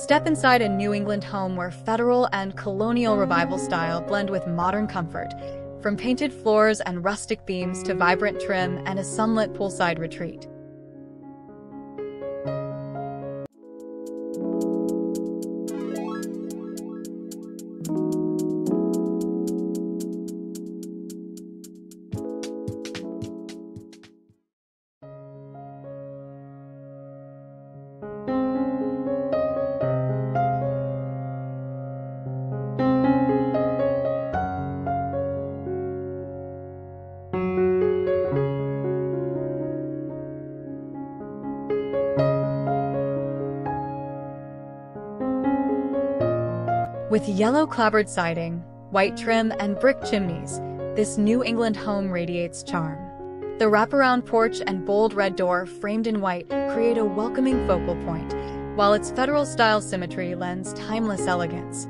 Step inside a New England home where Federal and Colonial Revival style blend with modern comfort, from painted floors and rustic beams to vibrant trim and a sunlit poolside retreat. With yellow clapboard siding, white trim, and brick chimneys, this New England home radiates charm. The wraparound porch and bold red door framed in white create a welcoming focal point, while its Federal-style symmetry lends timeless elegance.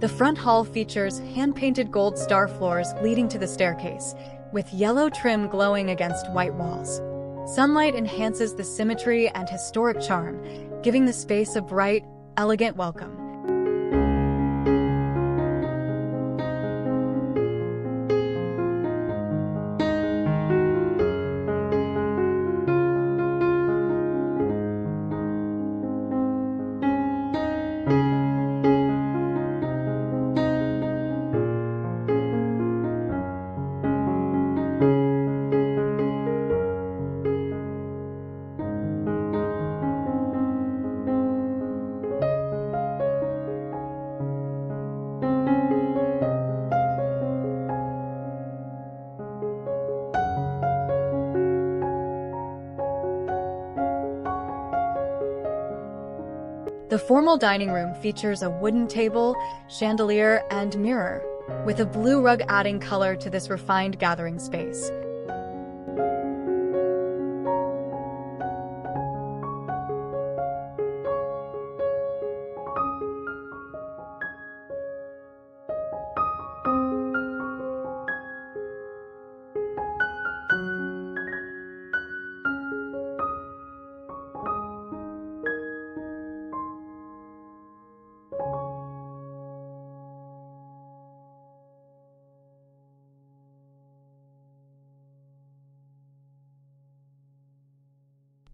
The front hall features hand-painted gold star floors leading to the staircase, with yellow trim glowing against white walls. Sunlight enhances the symmetry and historic charm, giving the space a bright, elegant welcome. The formal dining room features a wooden table, chandelier, and mirror, with a blue rug adding color to this refined gathering space.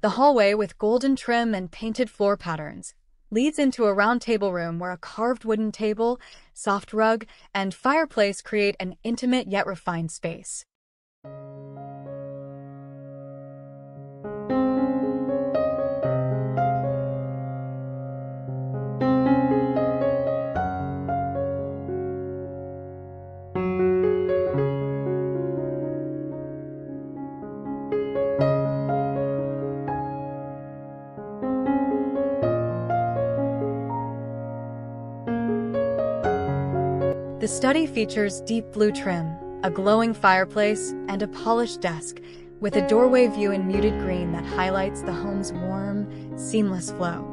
The hallway, with golden trim and painted floor patterns, leads into a round table room where a carved wooden table, soft rug, and fireplace create an intimate yet refined space. The study features deep blue trim, a glowing fireplace, and a polished desk, with a doorway view in muted green that highlights the home's warm, seamless flow.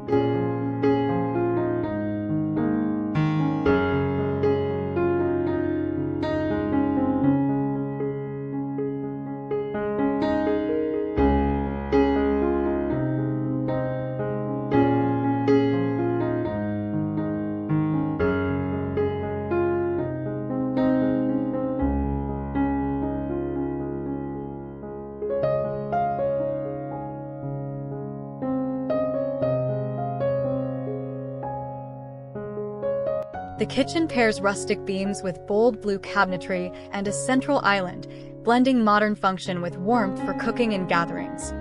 The kitchen pairs rustic beams with bold blue cabinetry and a central island, blending modern function with warmth for cooking and gatherings.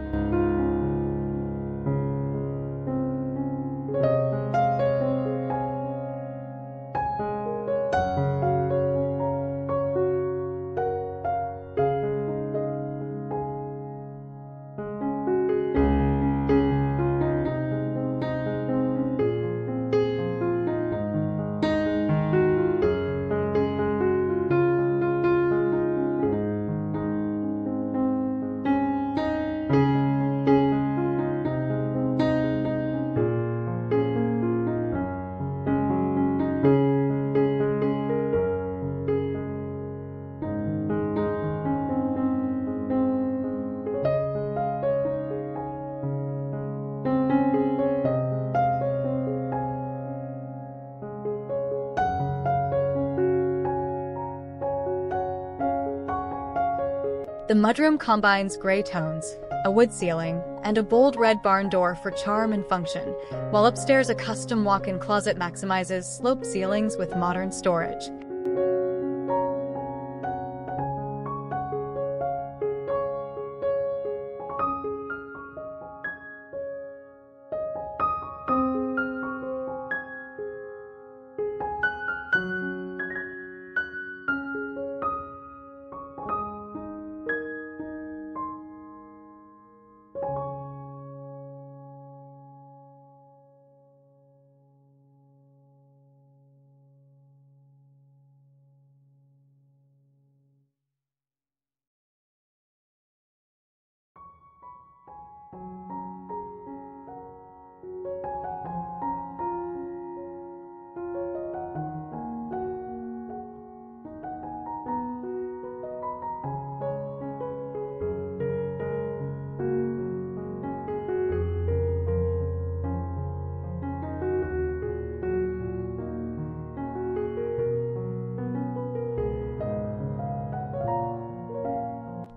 The mudroom combines gray tones, a wood ceiling, and a bold red barn door for charm and function, while upstairs a custom walk-in closet maximizes sloped ceilings with modern storage.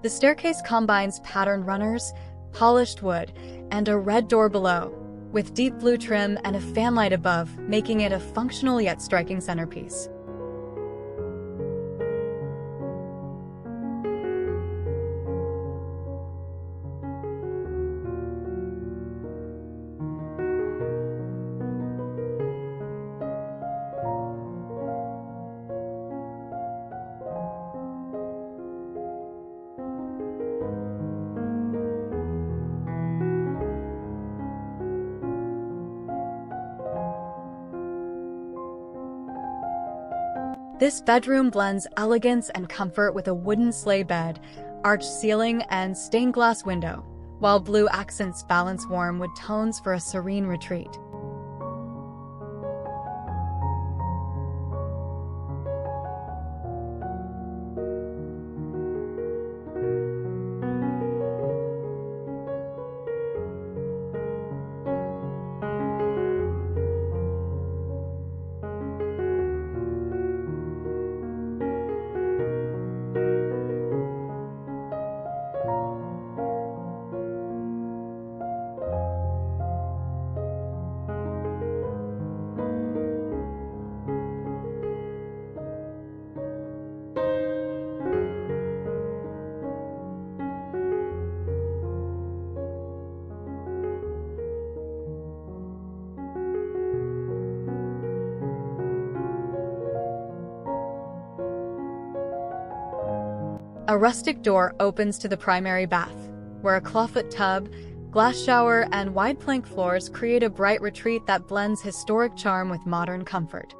The staircase combines patterned runners, polished wood, and a red door below, with deep blue trim and a fanlight above, making it a functional yet striking centerpiece. This bedroom blends elegance and comfort with a wooden sleigh bed, arched ceiling, and stained glass window, while blue accents balance warm wood tones for a serene retreat. A rustic door opens to the primary bath, where a clawfoot tub, glass shower, and wide plank floors create a bright retreat that blends historic charm with modern comfort.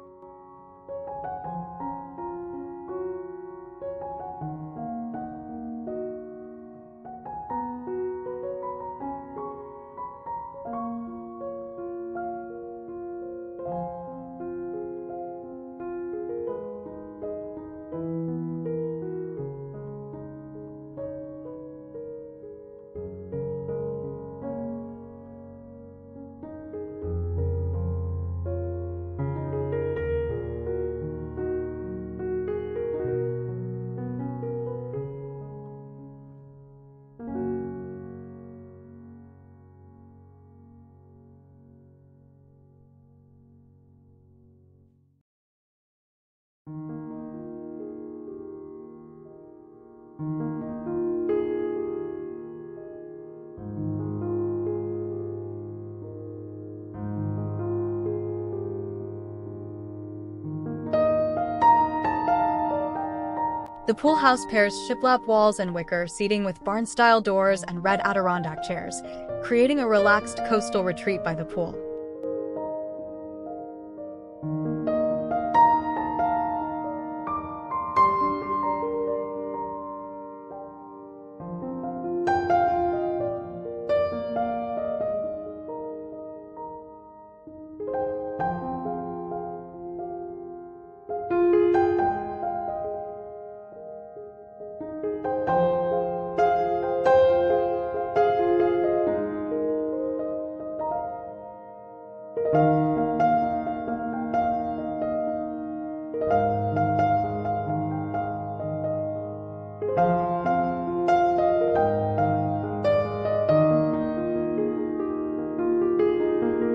The pool house pairs shiplap walls and wicker seating with barn-style doors and red Adirondack chairs, creating a relaxed coastal retreat by the pool.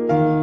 you.